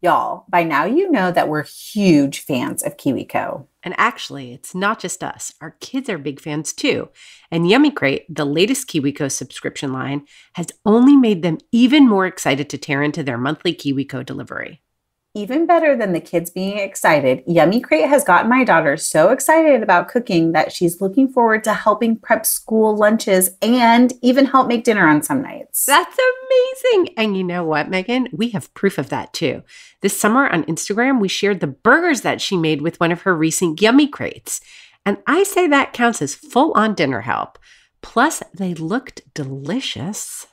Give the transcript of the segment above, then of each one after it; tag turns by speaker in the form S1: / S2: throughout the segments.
S1: Y'all, by now you know that we're huge fans of KiwiCo.
S2: And actually, it's not just us. Our kids are big fans too. And Yummy Crate, the latest KiwiCo subscription line, has only made them even more excited to tear into their monthly KiwiCo delivery.
S1: Even better than the kids being excited, Yummy Crate has gotten my daughter so excited about cooking that she's looking forward to helping prep school lunches and even help make dinner on some nights.
S2: That's amazing. And you know what, Megan? We have proof of that too. This summer on Instagram, we shared the burgers that she made with one of her recent Yummy Crates. And I say that counts as full-on dinner help. Plus, they looked delicious.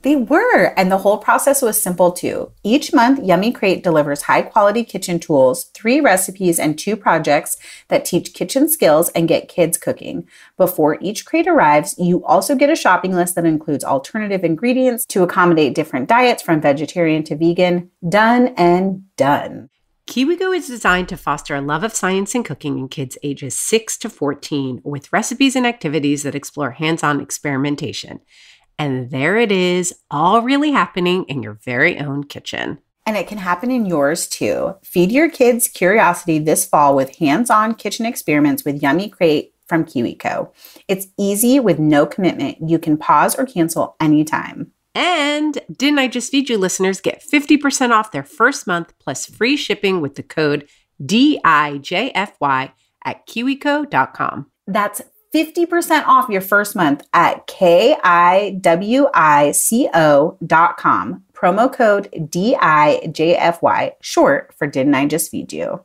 S1: They were, and the whole process was simple too. Each month, Yummy Crate delivers high-quality kitchen tools, 3 recipes, and 2 projects that teach kitchen skills and get kids cooking. Before each crate arrives, you also get a shopping list that includes alternative ingredients to accommodate different diets from vegetarian to vegan. Done and done.
S2: KiwiCo is designed to foster a love of science and cooking in kids ages 6 to 14 with recipes and activities that explore hands-on experimentation. And there it is, all really happening in your very own kitchen.
S1: And it can happen in yours too. Feed your kids' curiosity this fall with hands-on kitchen experiments with Yummy Crate from KiwiCo. It's easy with no commitment. You can pause or cancel anytime.
S2: And Didn't I Just Feed You listeners get 50% off their first month plus free shipping with the code DIJFY at kiwico.com.
S1: That's 50% off your first month at kiwico.com. Promo code DIJFY, short for Didn't I Just Feed You?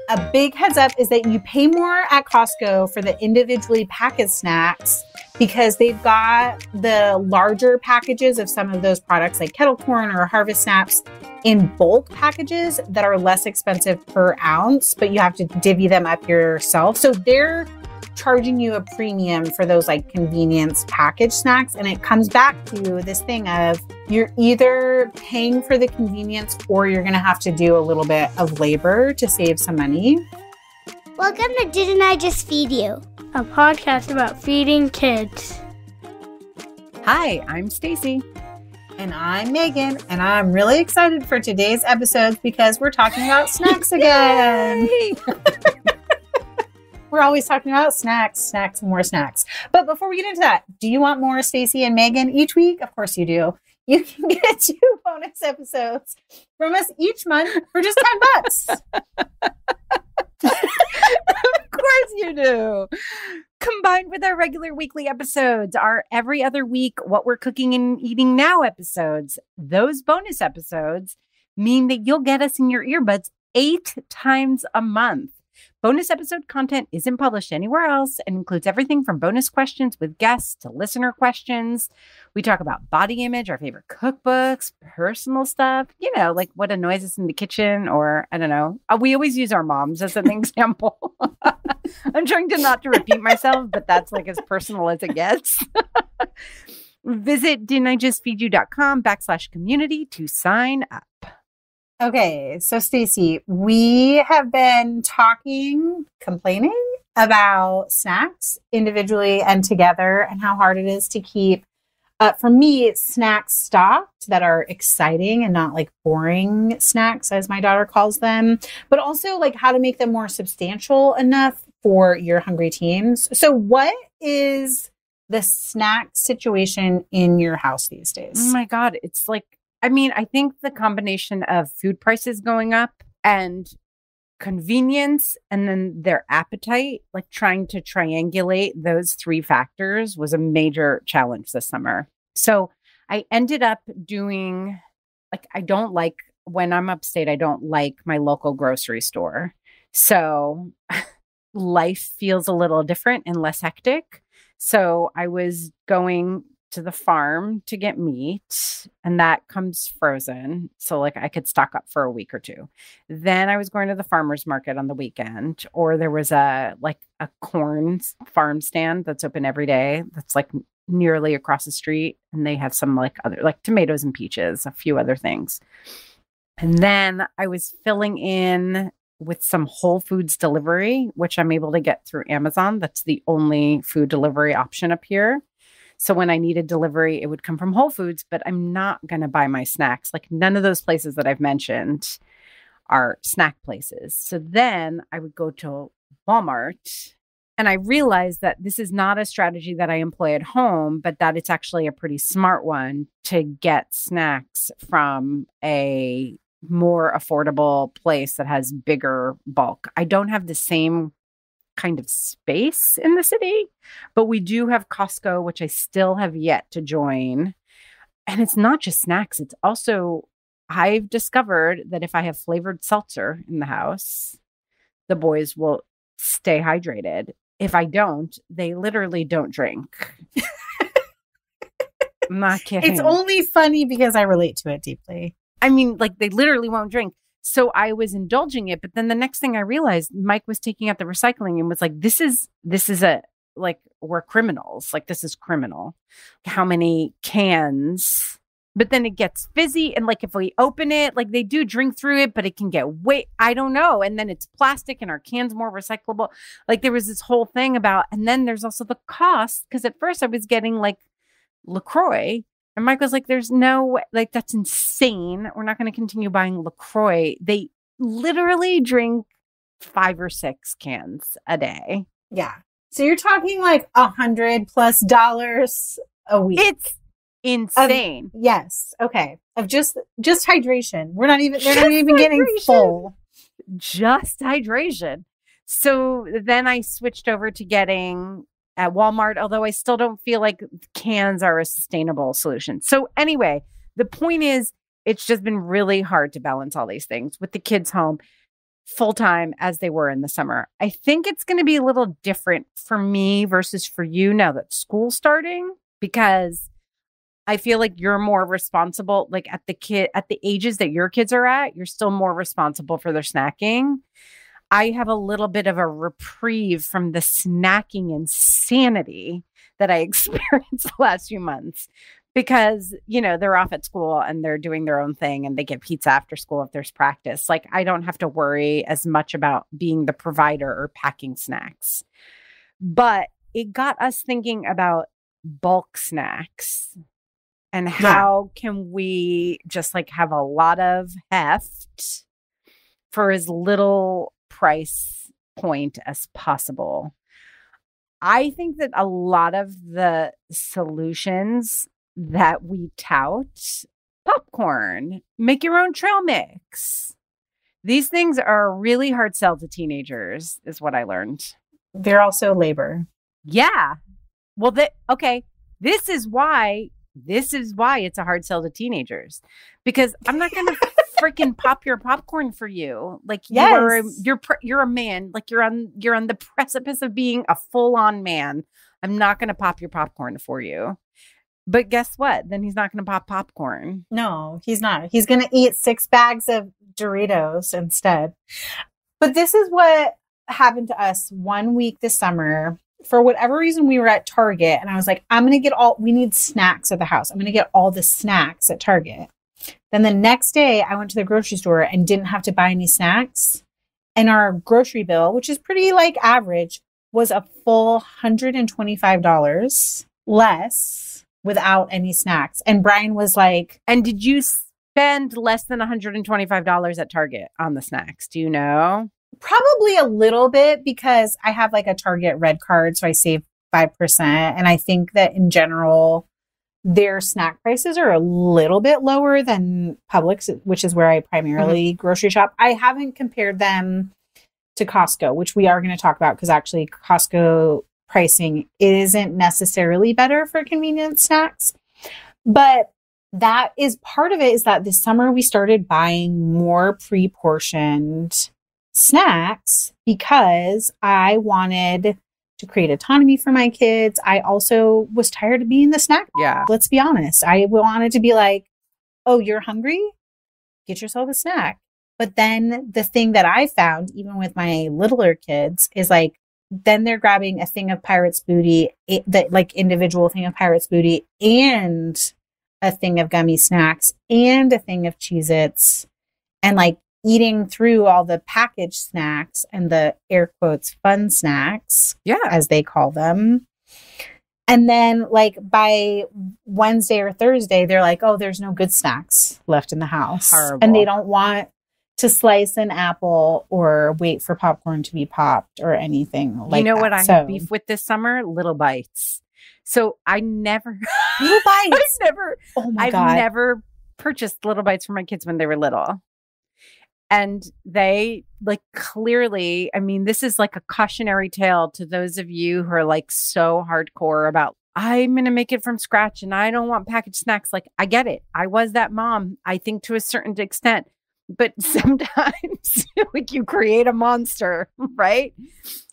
S1: A big heads up is that you pay more at Costco for the individually packaged snacks because they've got the larger packages of some of those products like kettle corn or Harvest Snaps in bulk packages that are less expensive per ounce, but you have to divvy them up yourself. So they're charging you a premium for those like convenience packaged snacks. And it comes back to this thing of you're either paying for the convenience or you're going to have to do a little bit of labor to save some money.
S3: Welcome to Didn't I Just Feed You? A podcast about feeding kids.
S2: Hi, I'm Stacy.
S1: And I'm Megan, and I'm really excited for today's episode because we're talking about snacks again. We're always talking about snacks, and more snacks. But before we get into that, do you want more Stacy and Megan each week? Of course you do. You can get 2 bonus episodes from us each month for just $10.
S4: Of course you do. Combined with our regular weekly episodes, our every other week What We're Cooking and Eating Now episodes, those bonus episodes mean that you'll get us in your earbuds 8 times a month. Bonus episode content isn't published anywhere else and includes everything from bonus questions with guests to listener questions. We talk about body image, our favorite cookbooks, personal stuff, you know, like what annoys us in the kitchen, or I don't know. We always use our moms as an example. I'm trying not to repeat myself, but that's like as personal as it gets. Visit didn'tijustfeedyou.com/community to sign up.
S1: Okay, so Stacy, we have been complaining about snacks individually and together and how hard it is to keep, for me, snacks stocked that are exciting and not like boring snacks, as my daughter calls them, but also like how to make them more substantial enough for your hungry teens. So what is the snack situation in your house these days?
S4: Oh my God, it's like, I think the combination of food prices going up and convenience and then their appetite, like trying to triangulate those 3 factors was a major challenge this summer. So I ended up doing, when I'm upstate, I don't like my local grocery store. So life feels a little different and less hectic. So I was going to the farm to get meat, and that comes frozen. So like I could stock up for a week or 2. Then I was going to the farmer's market on the weekend, or there was a corn farm stand that's open every day. That's like nearly across the street. And they have some like other, like tomatoes and peaches, a few other things. And then I was filling in with some Whole Foods delivery, which I'm able to get through Amazon. That's the only food delivery option up here. So when I needed delivery, it would come from Whole Foods, but I'm not going to buy my snacks. Like none of those places that I've mentioned are snack places. So then I would go to Walmart, and I realized that this is not a strategy that I employ at home, but that it's actually a pretty smart one to get snacks from a more affordable place that has bigger bulk. I don't have the same kind of space in the city, but we do have Costco, which I still have yet to join. And it's not just snacks. It's also, I've discovered that if I have flavored seltzer in the house, the boys will stay hydrated. If I don't, they literally don't drink. I'm not kidding.
S1: It's only funny because I relate to it deeply.
S4: I mean, like they literally won't drink. So I was indulging it. But then the next thing I realized, Mike was taking out the recycling and was like, this is a, like, we're criminals. Like, this is criminal. How many cans? But then it gets fizzy. And like, if we open it, like they do drink through it, but it can get I don't know. And then it's plastic and our can's more recyclable. Like there was this whole thing about, and then there's also the cost. Cause at first I was getting like LaCroix. And Mike was like, there's no way, like, that's insane. We're not going to continue buying LaCroix. They literally drink 5 or 6 cans a day.
S1: Yeah. So you're talking like $100+ a week.
S4: It's insane.
S1: Yes. Okay. Of just hydration. They're not even getting full.
S4: Just hydration. So then I switched over to getting at Walmart, although I still don't feel like cans are a sustainable solution. So anyway, the point is, it's just been really hard to balance all these things with the kids home full time as they were in the summer. I think it's going to be a little different for me versus for you now that school's starting, because I feel like you're more responsible, like at the ages that your kids are at, you're still more responsible for their snacking. I have a little bit of a reprieve from the snacking insanity that I experienced the last few months because, you know, they're off at school and they're doing their own thing and they get pizza after school if there's practice. Like, I don't have to worry as much about being the provider or packing snacks. But it got us thinking about bulk snacks and how can we just like have a lot of heft for as little price point as possible. I think that a lot of the solutions that we tout, popcorn, make your own trail mix. These things are a really hard sell to teenagers, is what I learned.
S1: They're also labor.
S4: Yeah. Well, this is why it's a hard sell to teenagers, because I'm not going to freaking pop your popcorn for you. Like, yes. You're a man. Like you're on the precipice of being a full-on man. I'm not going to pop your popcorn for you. But guess what? Then he's not going to pop popcorn.
S1: No, he's not. He's going to eat 6 bags of Doritos instead. But this is what happened to us one week this summer. For whatever reason, we were at Target and I was like, we need snacks at the house. I'm going to get all the snacks at Target. Then the next day I went to the grocery store and didn't have to buy any snacks. And our grocery bill, which is pretty like average, was a full $125 less without any snacks. And Brian was like,
S4: and did you spend less than $125 at Target on the snacks? Do you know?
S1: Probably a little bit because I have like a Target red card. So I save 5%. And I think that in general, their snack prices are a little bit lower than Publix, which is where I primarily grocery shop. I haven't compared them to Costco, which we are going to talk about because actually Costco pricing isn't necessarily better for convenience snacks. But that is part of it, is that this summer we started buying more pre-portioned snacks because I wanted to create autonomy for my kids. I also was tired of being the snack.
S4: Yeah.
S1: Let's be honest. I wanted to be like, oh, you're hungry? Get yourself a snack. But then the thing that I found, even with my littler kids, is like, then they're grabbing a thing of Pirate's Booty, that like individual thing of Pirate's Booty, and a thing of gummy snacks, and a thing of Cheez-Its, and like eating through all the packaged snacks and the air quotes fun snacks, as they call them. And then like by Wednesday or Thursday, they're like, oh, there's no good snacks left in the house.
S4: Horrible.
S1: And they don't want to slice an apple or wait for popcorn to be popped or anything like that.
S4: You know what I have beef with this summer? Little Bites. So I never
S1: Little Bites.
S4: I've never purchased Little Bites for my kids when they were little. And they like clearly, I mean, this is like a cautionary tale to those of you who are like so hardcore about, I'm going to make it from scratch and I don't want packaged snacks. Like, I get it. I was that mom, I think, to a certain extent. But sometimes like you create a monster, right?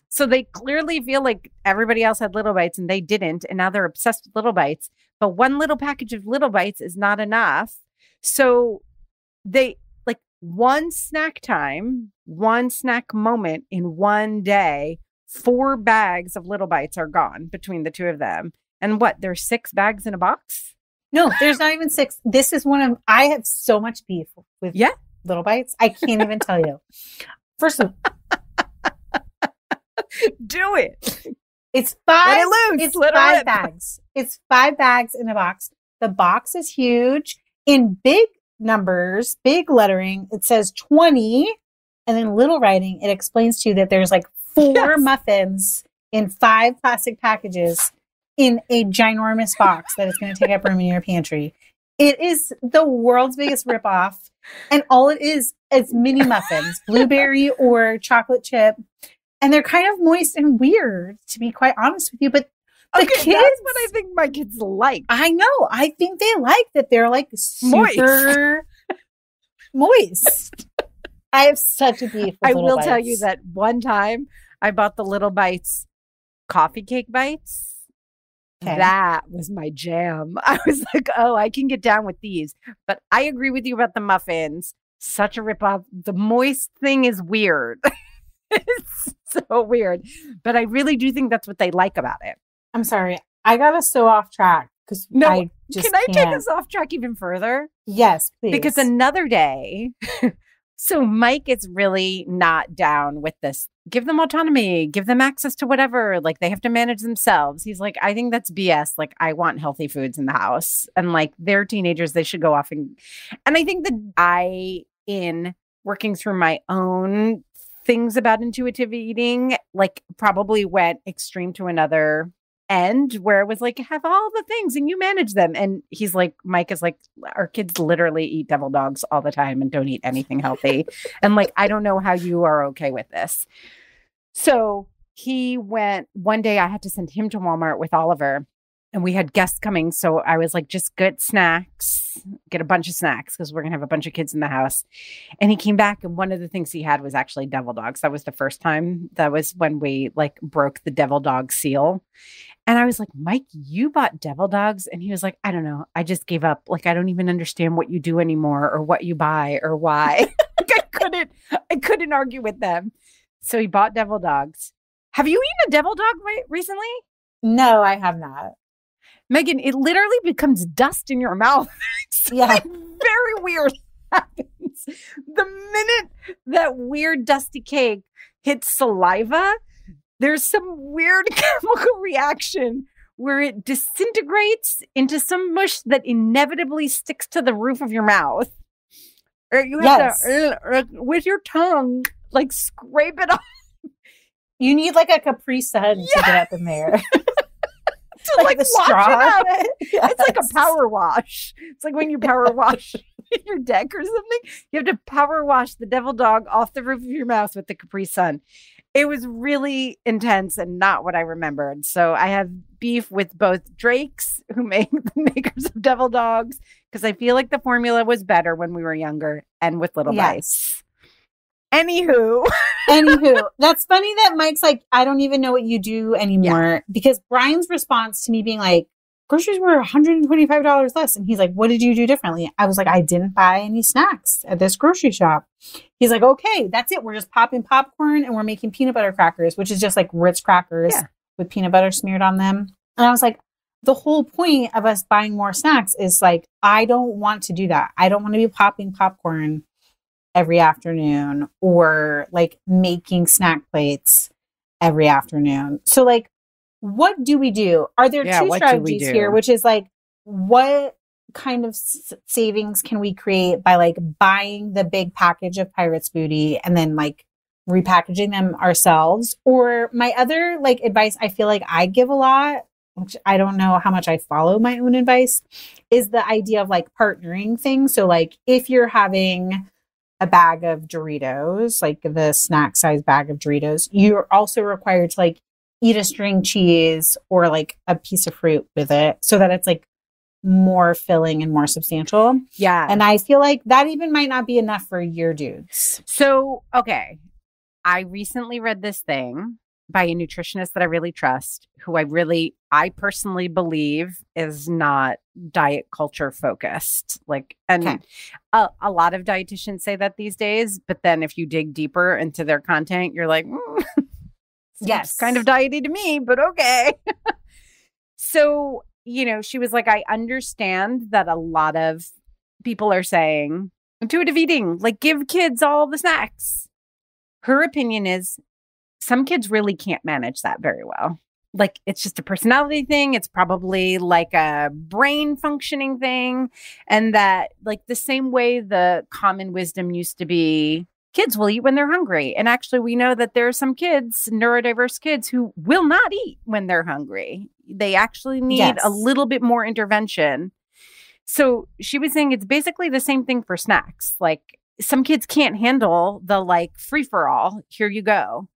S4: So they clearly feel like everybody else had Little Bites and they didn't. And now they're obsessed with Little Bites. But one little package of Little Bites is not enough. So they like one snack time, one snack moment in one day, 4 bags of Little Bites are gone between the two of them. And what? There's 6 bags in a box?
S1: No, there's not even 6. This is one of, I have so much beef with Little Bites. I can't even tell you. First of all,
S4: do it.
S1: It's 5.
S4: It's
S1: 5 bags. It's 5 bags in a box. The box is huge. In big numbers, big lettering, it says 20. And then little writing, it explains to you that there's like 4 muffins in 5 plastic packages in a ginormous box that is going to take up room in your pantry. It is the world's biggest ripoff. And all it is mini muffins, blueberry or chocolate chip. And they're kind of moist and weird, to be quite honest with you. But the kids,
S4: that's what I think my kids like.
S1: I know. I think they like that they're like super moist. I have such a beef with
S4: I
S1: Little
S4: will
S1: Bites.
S4: tell you that one time I bought the Little Bites coffee cake bites.
S1: Okay.
S4: That was my jam. I was like, oh, I can get down with these. But I agree with you about the muffins. Such a ripoff. The moist thing is weird. It's so weird. But I really do think that's what they like about it.
S1: I'm sorry. I got us so off track because I just
S4: can I
S1: can't.
S4: take us off track even further?
S1: Yes, please.
S4: Because another day, so Mike is really not down with this. Give them autonomy, give them access to whatever. Like they have to manage themselves. He's like, I think that's BS. Like I want healthy foods in the house. And like they're teenagers, they should go off and I think that in working through my own things about intuitive eating, like probably went extreme to another end where it was like, have all the things and you manage them. And he's like, Mike is like, our kids literally eat devil dogs all the time and don't eat anything healthy. And like, I don't know how you are okay with this. So he went one day, I had to send him to Walmart with Oliver and we had guests coming. So I was like, just get snacks, get a bunch of snacks because we're going to have a bunch of kids in the house. And he came back and one of the things he had was actually devil dogs. That was the first time. That was when we like broke the devil dog seal. And I was like, Mike, you bought devil dogs? And he was like, I don't know. I just gave up. Like, I don't even understand what you do anymore or what you buy or why. Like, I couldn't argue with them. So he bought devil dogs. Have you eaten a devil dog recently?
S1: No, I have not.
S4: Megan, it literally becomes dust in your mouth. Like very weird happens. The minute that weird dusty cake hits saliva, there's some weird chemical reaction where it disintegrates into some mush that inevitably sticks to the roof of your mouth. Or you have to, with your tongue, like scrape it off.
S1: You need like a Capri Sun to get up in there.
S4: To like the wash straw. It out. Yes. It's like a power wash. It's like when you power wash your deck or something. You have to power wash the devil dog off the roof of your mouth with the Capri Sun. It was really intense and not what I remembered. So I have beef with both Drake's, who make the makers of devil dogs, because I feel like the formula was better when we were younger, and with Little Bites. Anywho,
S1: that's funny that Mike's like, I don't even know what you do anymore, because Brian's response to me being like, groceries were $125 less. And he's like, what did you do differently? I was like, I didn't buy any snacks at this grocery shop. He's like, okay, that's it. We're just popping popcorn and we're making peanut butter crackers, which is just like Ritz crackers with peanut butter smeared on them. And I was like, the whole point of us buying more snacks is like, I don't want to do that. I don't want to be popping popcorn every afternoon or like making snack plates every afternoon. So like what do we do? Are there
S4: Yeah,
S1: two
S4: what do we
S1: strategies
S4: do?
S1: here, which is like, what kind of savings can we create by like buying the big package of Pirates Booty and then like repackaging them ourselves? Or my other like advice, I feel like I give a lot, which I don't know how much I follow my own advice, is the idea of like partnering things. So like if you're having a bag of Doritos, like the snack size bag of Doritos, you're also required to like eat a string cheese or like a piece of fruit with it so that it's like more filling and more substantial.
S4: Yeah.
S1: And I feel like that even might not be enough for your dudes.
S4: So, okay. I recently read this thing by a nutritionist that I really trust, who I personally believe is not diet culture focused. Like, and
S1: Okay.
S4: a lot of dietitians say that these days, but then if you dig deeper into their content, you're like,
S1: Yes.
S4: kind of diety to me, but okay. So, she was like, I understand that a lot of people are saying intuitive eating, like give kids all the snacks. Her opinion is some kids really can't manage that very well. Like it's just a personality thing. It's probably like a brain functioning thing. And that like the same way the common wisdom used to be, kids will eat when they're hungry. And actually we know that there are some kids, neurodiverse kids, who will not eat when they're hungry. They actually need a little bit more intervention. So she was saying it's basically the same thing for snacks. Like some kids can't handle the like free for all. Here you go.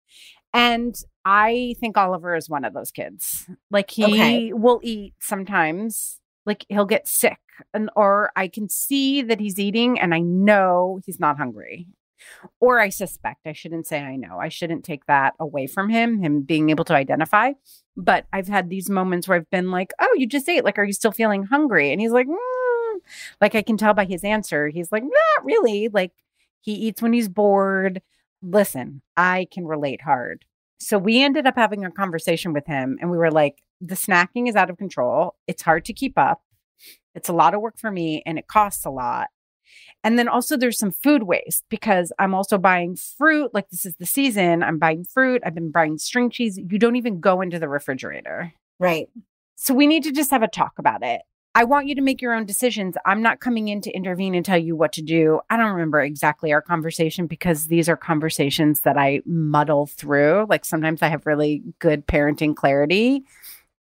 S4: And I think Oliver is one of those kids. Like he will eat sometimes, like he'll get sick or I can see that he's eating and I know he's not hungry. Or I suspect, I shouldn't say I know. I shouldn't take that away from him being able to identify. But I've had these moments where I've been like, oh, you just ate. Like, are you still feeling hungry? And he's like, like I can tell by his answer. He's like, not really. Like he eats when he's bored. Listen, I can relate hard. So we ended up having a conversation with him and we were like, the snacking is out of control. It's hard to keep up. It's a lot of work for me and it costs a lot. And then also there's some food waste because I'm also buying fruit. Like this is the season. I'm buying fruit. I've been buying string cheese. You don't even go into the refrigerator.
S1: Right.
S4: So we need to just have a talk about it. I want you to make your own decisions. I'm not coming in to intervene and tell you what to do. I don't remember exactly our conversation because these are conversations that I muddle through. Like sometimes I have really good parenting clarity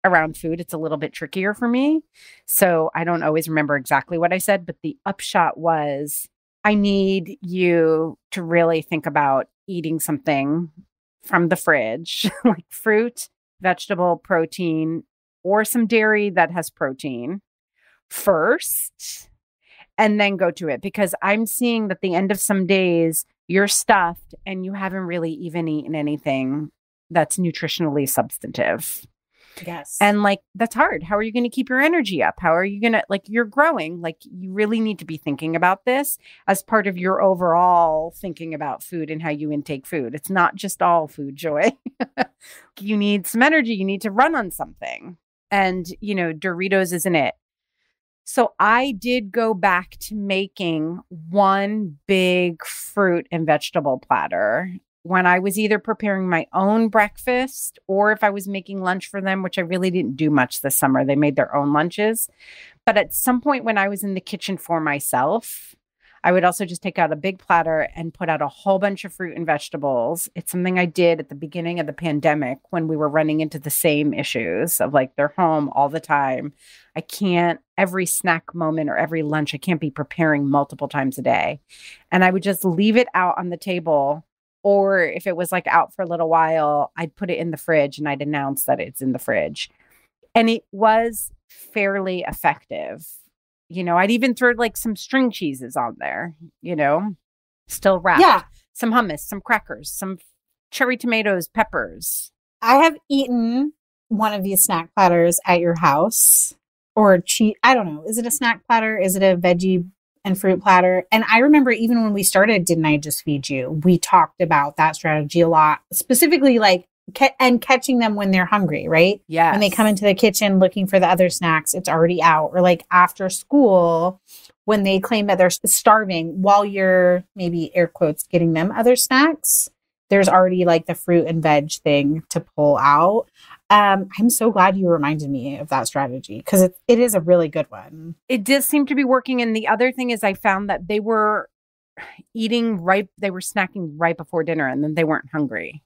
S4: around food. It's a little bit trickier for me. So I don't always remember exactly what I said, but the upshot was I need you to really think about eating something from the fridge, like fruit, vegetable, protein, or some dairy that has protein first, and then go to it. Because I'm seeing that the end of some days, you're stuffed and you haven't really even eaten anything that's nutritionally substantive.
S1: Yes.
S4: And like, that's hard. How are you going to keep your energy up? How are you going to, like, you're growing. Like, you really need to be thinking about this as part of your overall thinking about food and how you intake food. It's not just all food, Joy. You need some energy. You need to run on something. And, Doritos isn't it. So I did go back to making one big fruit and vegetable platter when I was either preparing my own breakfast or if I was making lunch for them, which I really didn't do much this summer. They made their own lunches. But at some point when I was in the kitchen for myself, I would also just take out a big platter and put out a whole bunch of fruit and vegetables. It's something I did at the beginning of the pandemic when we were running into the same issues of like they're home all the time. I can't, every snack moment or every lunch, I can't be preparing multiple times a day. And I would just leave it out on the table. Or if it was like out for a little while, I'd put it in the fridge and I'd announce that it's in the fridge. And it was fairly effective. I'd even throw like some string cheeses on there, still wrapped.
S1: Yeah.
S4: Some hummus, some crackers, some cherry tomatoes, peppers.
S1: I have eaten one of these snack platters at your house or cheese. I don't know. Is it a snack platter? Is it a veggie and fruit platter? And I remember even when we started Didn't I Just Feed You, we talked about that strategy a lot, specifically like and catching them when they're hungry, right?
S4: Yeah.
S1: When they come into the kitchen looking for the other snacks, it's already out. Or like after school, when they claim that they're starving while you're maybe air quotes getting them other snacks, there's already like the fruit and veg thing to pull out. I'm so glad you reminded me of that strategy because it is a really good one.
S4: It does seem to be working. And the other thing is I found that they were snacking right before dinner and then they weren't hungry.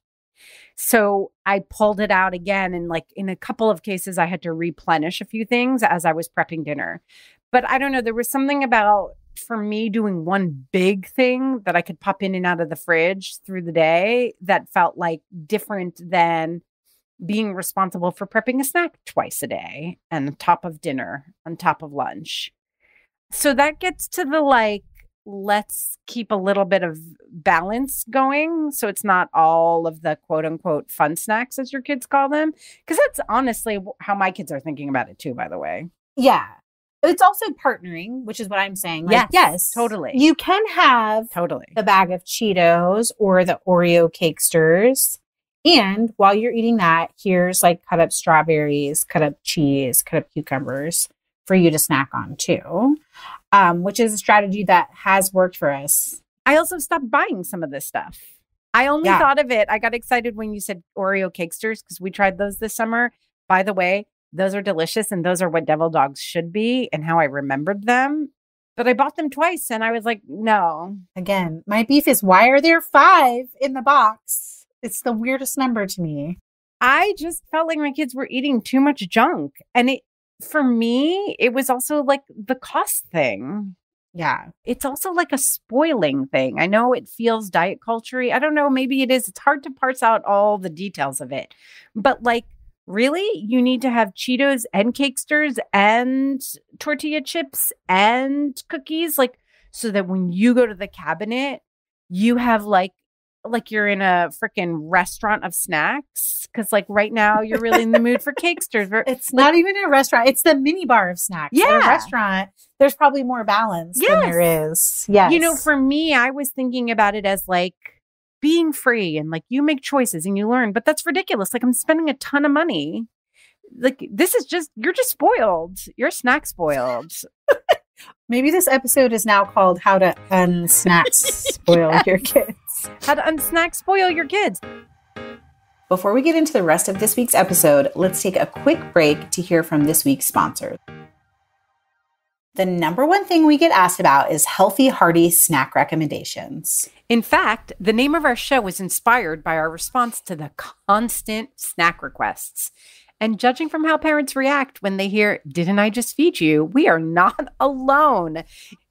S4: So I pulled it out again. And like in a couple of cases, I had to replenish a few things as I was prepping dinner. But I don't know, there was something about, for me, doing one big thing that I could pop in and out of the fridge through the day that felt like different than being responsible for prepping a snack twice a day and on top of dinner, on top of lunch. So that gets to the like, let's keep a little bit of balance going. So it's not all of the quote unquote fun snacks, as your kids call them. Because that's honestly how my kids are thinking about it too, by the way.
S1: Yeah. It's also partnering, which is what I'm saying. Like, yes,
S4: totally.
S1: You can have the bag of Cheetos or the Oreo Cakesters. And while you're eating that, here's like cut up strawberries, cut up cheese, cut up cucumbers for you to snack on too, which is a strategy that has worked for us.
S4: I also stopped buying some of this stuff. I only thought of it. I got excited when you said Oreo Cakesters because we tried those this summer. By the way, those are delicious and those are what devil dogs should be and how I remembered them. But I bought them twice and I was like, no.
S1: Again, my beef is why are there 5 in the box? It's the weirdest number to me.
S4: I just felt like my kids were eating too much junk. And for me, it was also like the cost thing.
S1: Yeah.
S4: It's also like a spoiling thing. I know it feels diet culture-y. I don't know. Maybe it is. It's hard to parse out all the details of it. But like, really? You need to have Cheetos and Cakesters and tortilla chips and cookies? Like, so that when you go to the cabinet, you have like you're in a freaking restaurant of snacks. Cause like right now you're really in the mood for Cakesters.
S1: It's not even a restaurant. It's the mini bar of snacks.
S4: Yeah.
S1: At a restaurant, there's probably more balance than there is. Yes.
S4: You know, for me, I was thinking about it as like being free and like you make choices and you learn, but that's ridiculous. Like I'm spending a ton of money. Like this is just, you're just spoiled. You're snack spoiled.
S1: Maybe this episode is now called How to Unsnack Spoil Your Kids.
S4: How to unsnack spoil your kids.
S1: Before we get into the rest of this week's episode, let's take a quick break to hear from this week's sponsor. The number one thing we get asked about is healthy, hearty snack recommendations.
S4: In fact, the name of our show was inspired by our response to the constant snack requests. And judging from how parents react when they hear, "Didn't I just feed you?" we are not alone.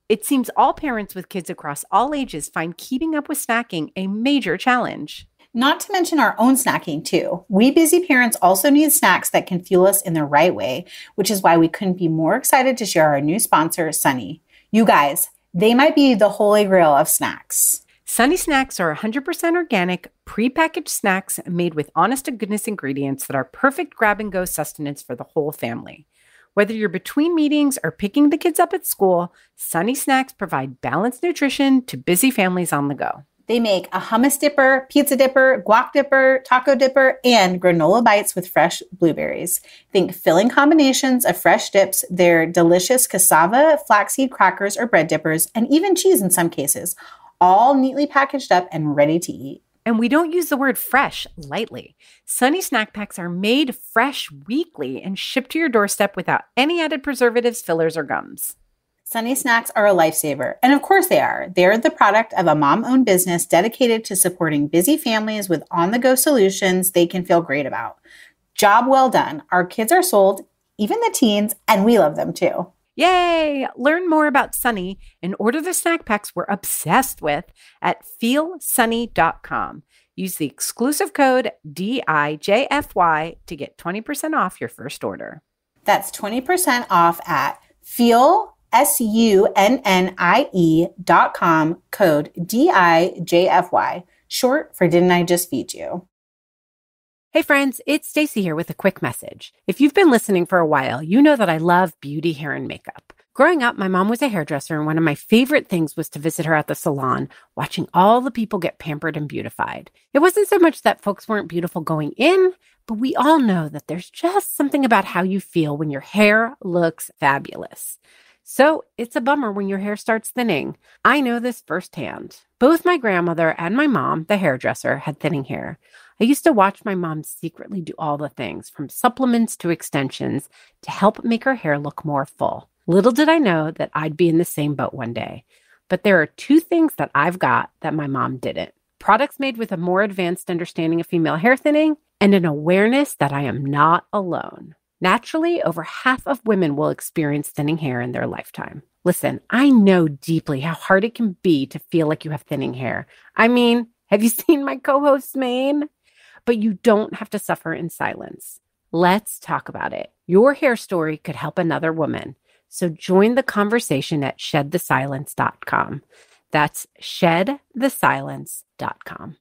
S4: It seems all parents with kids across all ages find keeping up with snacking a major challenge.
S1: Not to mention our own snacking too. We busy parents also need snacks that can fuel us in the right way, which is why we couldn't be more excited to share our new sponsor, Sunny. You guys, they might be the holy grail of snacks.
S4: Sunny Snacks are 100% organic, prepackaged snacks made with honest-to-goodness ingredients that are perfect grab-and-go sustenance for the whole family. Whether you're between meetings or picking the kids up at school, Sunny Snacks provide balanced nutrition to busy families on the go.
S1: They make a hummus dipper, pizza dipper, guac dipper, taco dipper, and granola bites with fresh blueberries. Think filling combinations of fresh dips, their delicious cassava, flaxseed crackers or bread dippers, and even cheese in some cases, all neatly packaged up and ready to eat.
S4: And we don't use the word fresh lightly. Sunny Snack Packs are made fresh weekly and shipped to your doorstep without any added preservatives, fillers, or gums.
S1: Sunny Snacks are a lifesaver. And of course they are. They're the product of a mom-owned business dedicated to supporting busy families with on-the-go solutions they can feel great about. Job well done. Our kids are sold, even the teens, and we love them too.
S4: Yay! Learn more about Sunny and order the snack packs we're obsessed with at feelsunny.com. Use the exclusive code DIJFY to get 20% off your first order.
S1: That's 20% off at feelsunnie.com, code DIJFY, short for Didn't I Just Feed You?
S2: Hey friends, it's Stacey here with a quick message. If you've been listening for a while, you know that I love beauty, hair, and makeup. Growing up, my mom was a hairdresser, and one of my favorite things was to visit her at the salon, watching all the people get pampered and beautified. It wasn't so much that folks weren't beautiful going in, but we all know that there's just something about how you feel when your hair looks fabulous. So it's a bummer when your hair starts thinning. I know this firsthand. Both my grandmother and my mom, the hairdresser, had thinning hair. I used to watch my mom secretly do all the things, from supplements to extensions, to help make her hair look more full. Little did I know that I'd be in the same boat one day. But there are two things that I've got that my mom didn't. Products made with a more advanced understanding of female hair thinning and an awareness that I am not alone. Naturally, over half of women will experience thinning hair in their lifetime. Listen, I know deeply how hard it can be to feel like you have thinning hair. I mean, have you seen my co-host's mane? But you don't have to suffer in silence. Let's talk about it. Your hair story could help another woman. So join the conversation at shedthesilence.com. That's shedthesilence.com.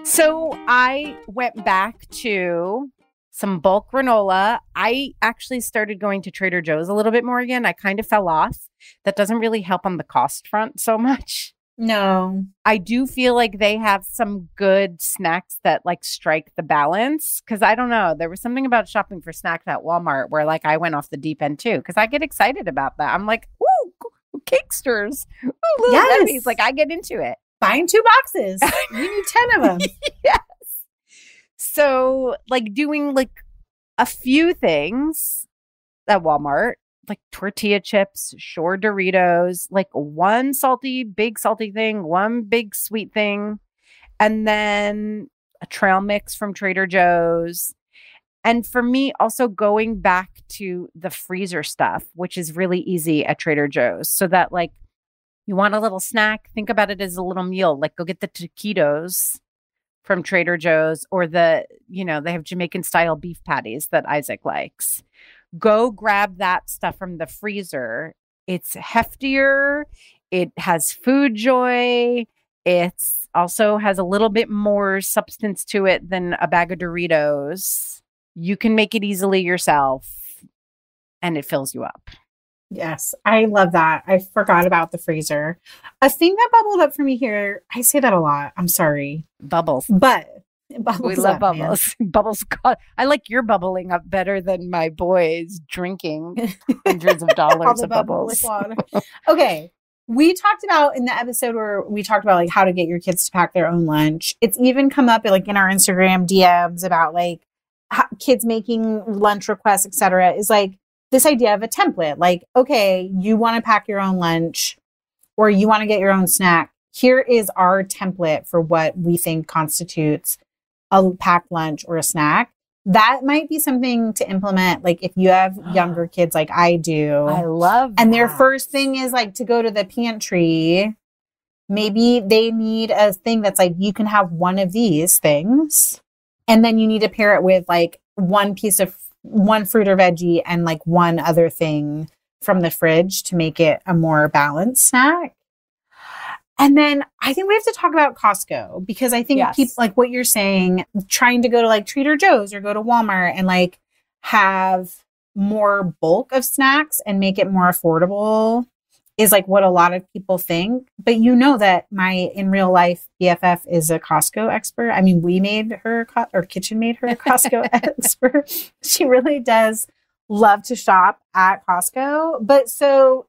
S4: So I went back to some bulk granola. I actually started going to Trader Joe's a little bit more again. I kind of fell off. That doesn't really help on the cost front so much.
S1: No.
S4: I do feel like they have some good snacks that like strike the balance. Cause I don't know. There was something about shopping for snacks at Walmart where like I went off the deep end too. Cause I get excited about that. I'm like, ooh, Cakesters. Ooh, little Debbie's. Like I get into it.
S1: Buying 2 boxes. You need 10 of them.
S4: Yes. So like doing like a few things at Walmart, like tortilla chips, Shore Doritos, like one big salty thing, one big sweet thing, and then a trail mix from Trader Joe's. And for me, also going back to the freezer stuff, which is really easy at Trader Joe's, so that like you want a little snack, think about it as a little meal, like go get the taquitos from Trader Joe's, or they have Jamaican style beef patties that Isaac likes. Go grab that stuff from the freezer. It's heftier. It has food joy. It's also has a little bit more substance to it than a bag of Doritos. You can make it easily yourself and it fills you up.
S1: Yes, I love that. I forgot about the freezer. A thing that bubbled up for me here, I say that a lot. I'm sorry.
S4: Bubbles.
S1: But bubbles
S4: we love
S1: up,
S4: bubbles. Man. Bubbles. I like your bubbling up better than my boys drinking hundreds of dollars of bubbles.
S1: Okay. We talked about in the episode where we talked about like how to get your kids to pack their own lunch. It's even come up like in our Instagram DMs about like kids making lunch requests, etc. Is like this idea of a template. Like, okay, you want to pack your own lunch or you want to get your own snack. Here is our template for what we think constitutes a packed lunch or a snack. That might be something to implement. Like if you have younger kids like I do.
S4: I love
S1: and
S4: that.
S1: Their first thing is like to go to the pantry. Maybe they need a thing that's like, you can have one of these things. And then you need to pair it with like one fruit or veggie and like one other thing from the fridge to make it a more balanced snack. And then I think we have to talk about Costco because I think people like what you're saying, trying to go to like Trader Joe's or go to Walmart and like have more bulk of snacks and make it more affordable is like what a lot of people think. But you know that my in real life BFF is a Costco expert. I mean, we made her Kitchen made her a Costco expert. She really does love to shop at Costco. But so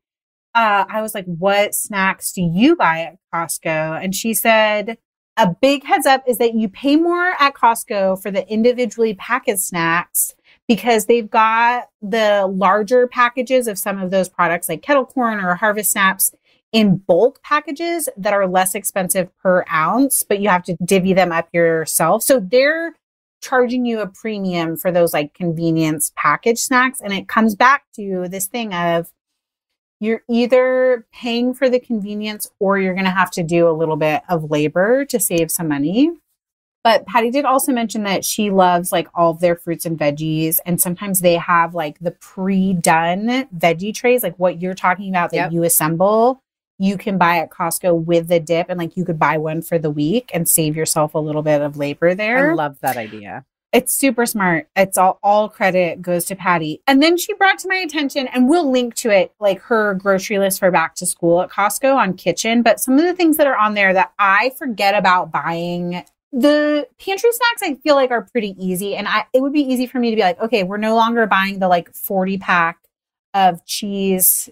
S1: I was like, what snacks do you buy at Costco? And she said, a big heads up is that you pay more at Costco for the individually packaged snacks because they've got the larger packages of some of those products like kettle corn or Harvest Snaps in bulk packages that are less expensive per ounce, but you have to divvy them up yourself. So they're charging you a premium for those like convenience packaged snacks. And it comes back to this thing of you're either paying for the convenience or you're going to have to do a little bit of labor to save some money. But Patty did also mention that she loves like all of their fruits and veggies. And sometimes they have like the pre-done veggie trays, like what you're talking about that you assemble. You can buy at Costco with the dip and like you could buy one for the week and save yourself a little bit of labor there.
S4: I love that idea.
S1: It's super smart. It's all credit goes to Patty. And then she brought to my attention, and we'll link to it, like her grocery list for back to school at Costco on Kitchen. But some of the things that are on there that I forget about buying, the pantry snacks I feel like are pretty easy. And it would be easy for me to be like, okay, we're no longer buying the like 40 pack of cheese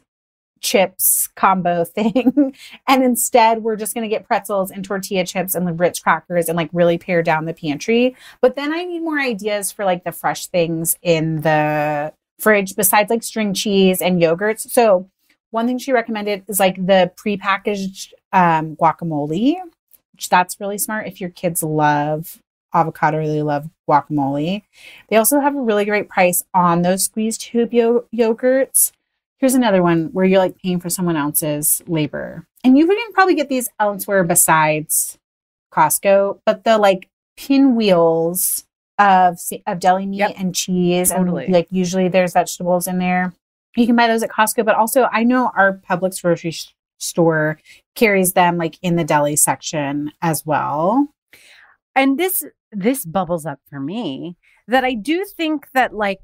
S1: chips combo thing. And instead, we're just going to get pretzels and tortilla chips and the Ritz crackers and like really pare down the pantry. But then I need more ideas for like the fresh things in the fridge besides like string cheese and yogurts. So one thing she recommended is like the prepackaged guacamole, which that's really smart if your kids love avocado, really love guacamole. They also have a really great price on those squeezed tube yogurts. Here's another one where you're like paying for someone else's labor. And you can probably get these elsewhere besides Costco, but the like pinwheels of deli meat and cheese.
S4: Totally.
S1: And like usually there's vegetables in there. You can buy those at Costco, but also I know our Publix grocery store carries them like in the deli section as well.
S4: And this bubbles up for me that I do think that like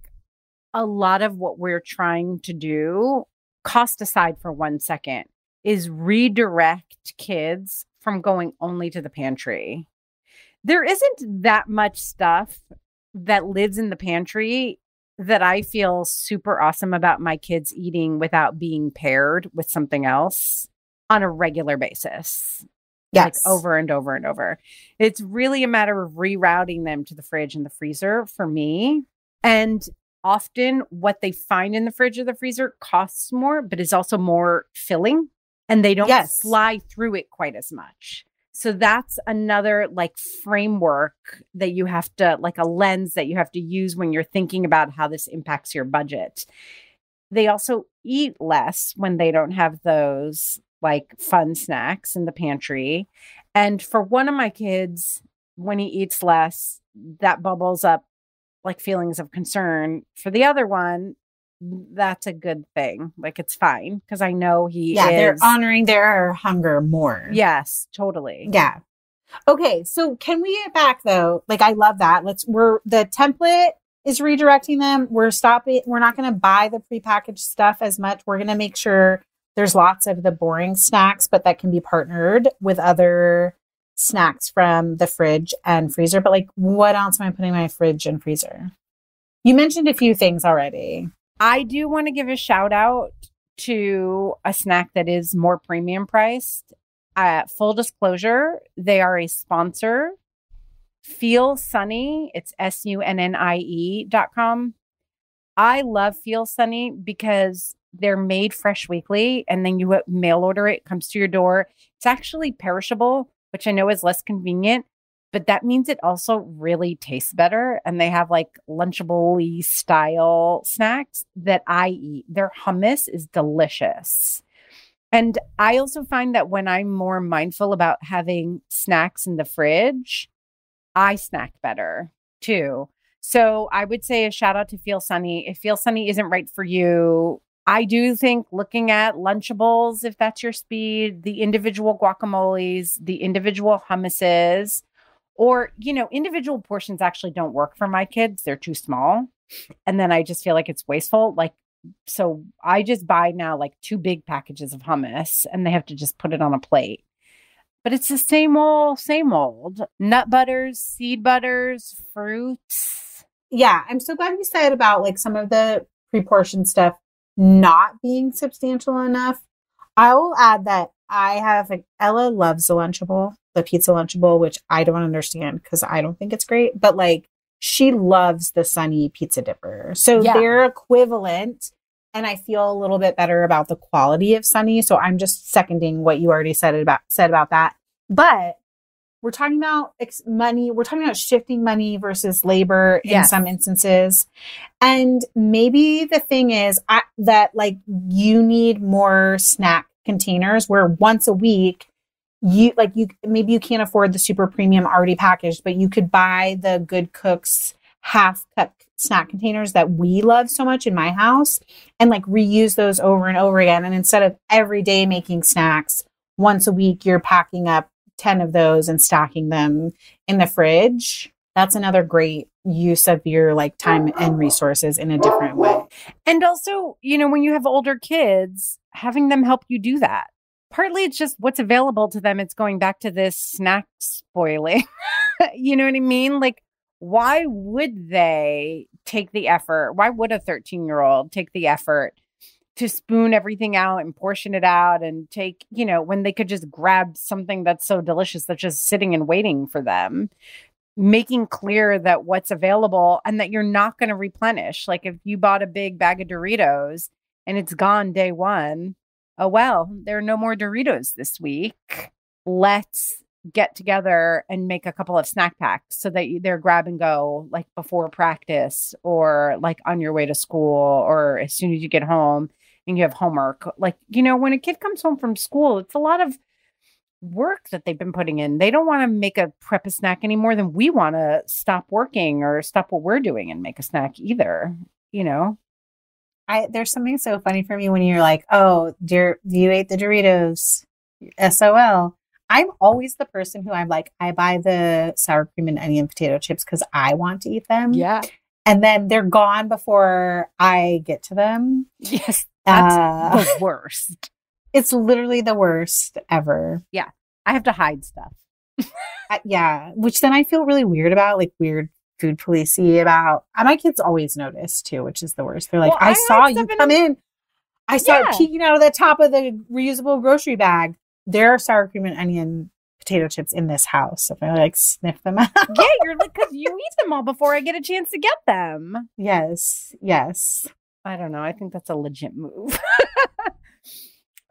S4: a lot of what we're trying to do, cost aside for 1 second, is redirect kids from going only to the pantry. There isn't that much stuff that lives in the pantry that I feel super awesome about my kids eating without being paired with something else on a regular basis.
S1: Yes.
S4: Like over and over and over. It's really a matter of rerouting them to the fridge and the freezer for me. And often what they find in the fridge or the freezer costs more, but is also more filling. And they don't fly through it quite as much. So that's another like framework that you have to, like a lens that you have to use when you're thinking about how this impacts your budget. They also eat less when they don't have those like fun snacks in the pantry. And for one of my kids, when he eats less, that bubbles up like feelings of concern. For the other one, that's a good thing. Like it's fine because I know
S1: they're honoring their hunger more.
S4: Yes, totally.
S1: Yeah. Okay, so can we get back though? Like I love that. The template is redirecting them. We're not going to buy the prepackaged stuff as much. We're going to make sure there's lots of the boring snacks, but that can be partnered with other snacks from the fridge and freezer. But like, what else am I putting in my fridge and freezer? You mentioned a few things already.
S4: I do want to give a shout out to a snack that is more premium priced. Full disclosure, they are a sponsor. Feel Sunny. It's SUNNIE.com. I love Feel Sunny because they're made fresh weekly and then you mail order it comes to your door. It's actually perishable, which I know is less convenient, but that means it also really tastes better. And they have like Lunchable-y style snacks that I eat. Their hummus is delicious. And I also find that when I'm more mindful about having snacks in the fridge, I snack better too. So I would say a shout out to Feel Sunny. If Feel Sunny isn't right for you, I do think looking at Lunchables, if that's your speed, the individual guacamoles, the individual hummuses, or, individual portions actually don't work for my kids. They're too small. And then I just feel like it's wasteful. So I just buy now like 2 big packages of hummus and they have to just put it on a plate. But it's the same old. Nut butters, seed butters, fruits.
S1: Yeah, I'm so glad you said about like some of the pre-portioned stuff not being substantial enough. I will add that I have Ella loves the Lunchable, the pizza Lunchable, which I don't understand because I don't think it's great, but like she loves the Sunny pizza dipper. So they're equivalent and I feel a little bit better about the quality of Sunny. So I'm just seconding what you already said about that. But we're talking about money. We're talking about shifting money versus labor in some instances. And maybe the thing is that like you need more snack containers where once a week maybe you can't afford the super premium already packaged, but you could buy the Good Cooks half cup snack containers that we love so much in my house and like reuse those over and over again. And instead of every day making snacks, once a week, you're packing up 10 of those and stacking them in the fridge. That's another great use of your like time and resources in a different way.
S4: And also, when you have older kids, having them help you do that. Partly it's just what's available to them. It's going back to this snack spoiling. You know what I mean? Like, why would they take the effort? Why would a 13-year-old take the effort to spoon everything out and portion it out and take, when they could just grab something that's so delicious that's just sitting and waiting for them, making clear that what's available and that you're not going to replenish. Like if you bought a big bag of Doritos and it's gone day one, oh, well, there are no more Doritos this week. Let's get together and make a couple of snack packs so that they're grab and go like before practice or like on your way to school or as soon as you get home and you have homework. Like, when a kid comes home from school, it's a lot of work that they've been putting in. They don't want to make a prep a snack any more than we want to stop working or stop what we're doing and make a snack either,
S1: There's something so funny for me when you're like, oh, dear, you ate the Doritos, SOL. I'm always the person who I'm like, I buy the sour cream and onion potato chips because I want to eat them.
S4: Yeah.
S1: And then they're gone before I get to them.
S4: Yes. That's the worst.
S1: It's literally the worst ever.
S4: Yeah. I have to hide stuff.
S1: Yeah. Which then I feel really weird about, like weird food policey about. My kids always notice too, which is the worst. They're like, I saw you come in. I saw it peeking out of the top of the reusable grocery bag. There are sour cream and onion potato chips in this house. So if I like sniff them out.
S4: Yeah, you're like, because you eat them all before I get a chance to get them.
S1: Yes. Yes.
S4: I don't know. I think that's a legit move.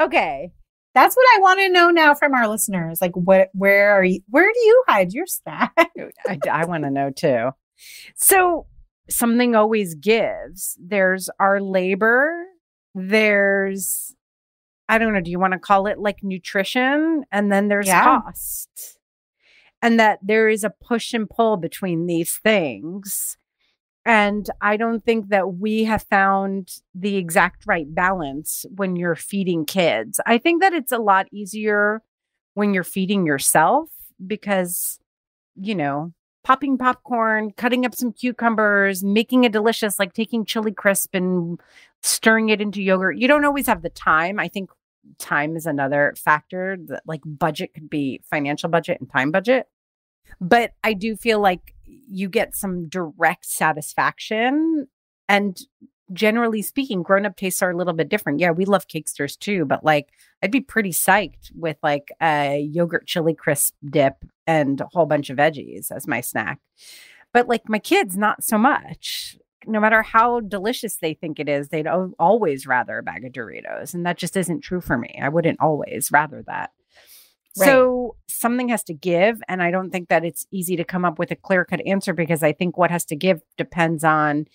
S4: Okay.
S1: That's what I want to know now from our listeners. Like, where do you hide your snack?
S4: I want to know too. So something always gives. There's our labor. There's, I don't know, do you want to call it like nutrition? And then there's cost. And that there is a push and pull between these things. And I don't think that we have found the exact right balance when you're feeding kids. I think that it's a lot easier when you're feeding yourself because, popping popcorn, cutting up some cucumbers, making it delicious, like taking chili crisp and stirring it into yogurt. You don't always have the time. I think time is another factor that like budget could be financial budget and time budget. But I do feel like you get some direct satisfaction. And generally speaking, grown-up tastes are a little bit different. Yeah, we love Cakesters too, but like I'd be pretty psyched with like a yogurt chili crisp dip and a whole bunch of veggies as my snack. But like my kids, not so much. No matter how delicious they think it is, they'd always rather a bag of Doritos. And that just isn't true for me. I wouldn't always rather that. Right. So something has to give. And I don't think that it's easy to come up with a clear-cut answer because I think what has to give depends on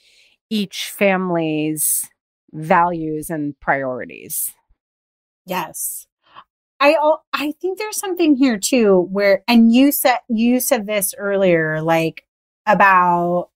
S4: each family's values and priorities.
S1: Yes. I think there's something here too where, and you said this earlier, like about,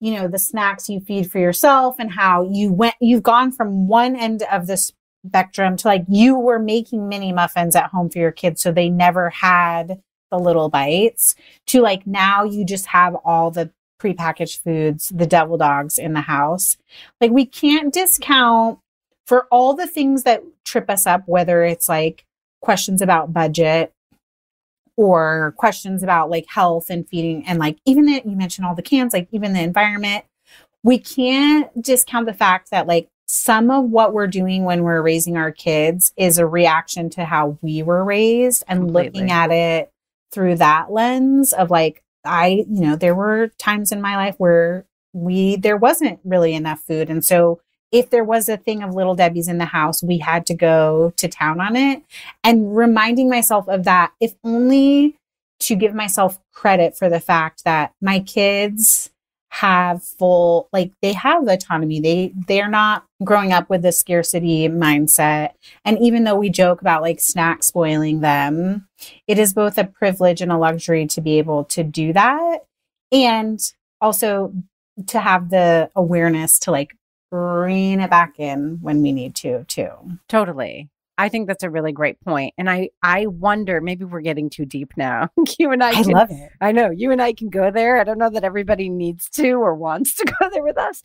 S1: the snacks you feed for yourself and how you've gone from one end of the spectrum to like you were making mini muffins at home for your kids so they never had the little bites to like now you just have all the prepackaged foods, the devil dogs in the house. Like we can't discount for all the things that trip us up, whether it's like questions about budget or questions about like health and feeding and like even that you mentioned all the cans, like even the environment. We can't discount the fact that like some of what we're doing when we're raising our kids is a reaction to how we were raised and
S4: Completely.
S1: Looking at it through that lens of like, there were times in my life where there wasn't really enough food. And so if there was a thing of Little Debbie's in the house, we had to go to town on it and reminding myself of that, if only to give myself credit for the fact that my kids have they have autonomy. They're not growing up with a scarcity mindset. And even though we joke about like snacks spoiling them, it is both a privilege and a luxury to be able to do that. And also to have the awareness to like bring it back in when we need to too.
S4: Totally. I think that's a really great point. And I wonder, maybe we're getting too deep now. You and I
S1: love it.
S4: I know you and I can go there. I don't know that everybody needs to or wants to go there with us.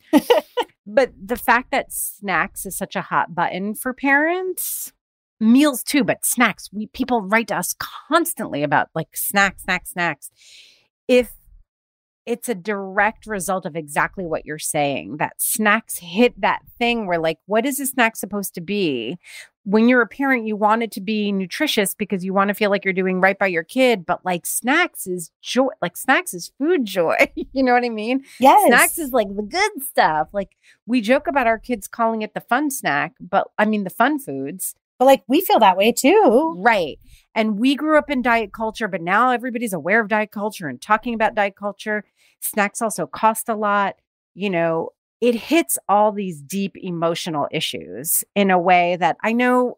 S4: But the fact that snacks is such a hot button for parents, meals too, but snacks, people write to us constantly about like snacks. If it's a direct result of exactly what you're saying, that snacks hit that thing where like, what is a snack supposed to be? When you're a parent, you want it to be nutritious because you want to feel like you're doing right by your kid. But like snacks is joy, like snacks is food joy. You know what I mean?
S1: Yes.
S4: Snacks is like the good stuff. Like we joke about our kids calling it the fun snack, but I mean the fun foods.
S1: But like we feel that way too.
S4: Right. And we grew up in diet culture, but now everybody's aware of diet culture and talking about diet culture. Snacks also cost a lot. You know, it hits all these deep emotional issues in a way that I know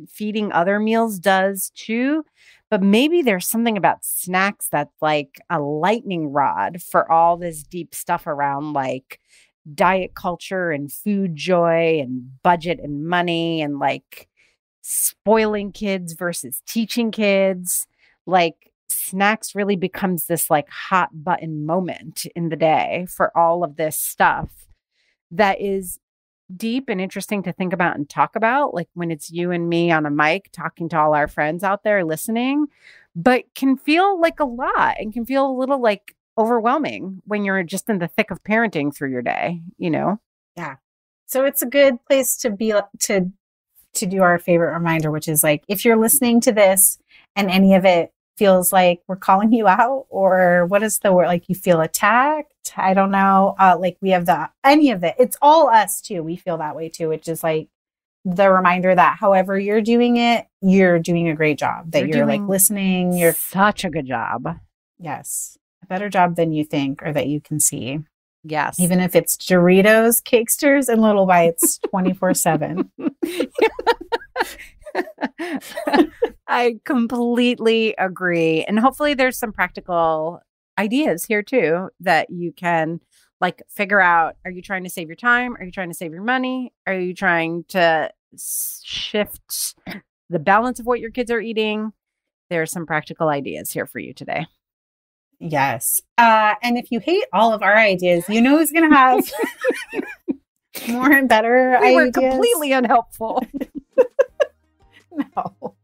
S4: feeding other meals does too. But maybe there's something about snacks that's like a lightning rod for all this deep stuff around like diet culture and food joy and budget and money and like spoiling kids versus teaching kids. Like snacks really becomes this like hot button moment in the day for all of this stuff that is deep and interesting to think about and talk about, like when it's you and me on a mic talking to all our friends out there listening, but can feel like a lot and can feel a little like overwhelming when you're just in the thick of parenting through your day, you know?
S1: Yeah. So it's a good place to be to do our favorite reminder, which is like, if you're listening to this and any of it feels like we're calling you out, or what is the word? Like you feel attacked. I don't know. Like we have any of it. It's all us too. We feel that way too. It's just like the reminder that however you're doing it, you're doing a great job, that you're like listening. You're
S4: such a good job.
S1: Yes. A better job than you think or that you can see.
S4: Yes.
S1: Even if it's Doritos, Cakesters, and Little Bites 24/7.
S4: I completely agree. And hopefully there's some practical ideas here too that you can like figure out. Are you trying to save your time? Are you trying to save your money? Are you trying to shift the balance of what your kids are eating? There are some practical ideas here for you today.
S1: Yes. And if you hate all of our ideas, you know who's going to have more and better ideas.
S4: We're completely unhelpful.
S1: No.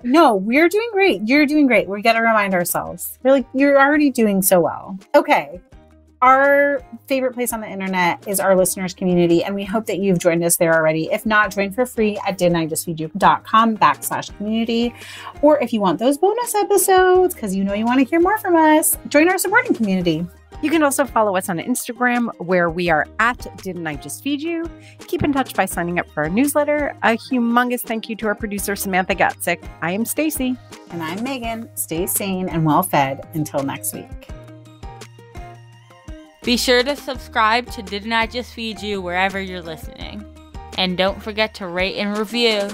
S1: No, we're doing great. You're doing great. We got to remind ourselves. You're already doing so well. Okay. Our favorite place on the internet is our listeners community, and we hope that you've joined us there already. If not, join for free at didn'tijustfeedyou.com/community. Or if you want those bonus episodes, because you know you want to hear more from us, join our supporting community.
S4: You can also follow us on Instagram, where we are at Didn't I Just Feed You? Keep in touch by signing up for our newsletter. A humongous thank you to our producer, Samantha Gatzik. I am Stacy.
S1: And I'm Megan. Stay sane and well fed until next week.
S5: Be sure to subscribe to Didn't I Just Feed You wherever you're listening. And don't forget to rate and review.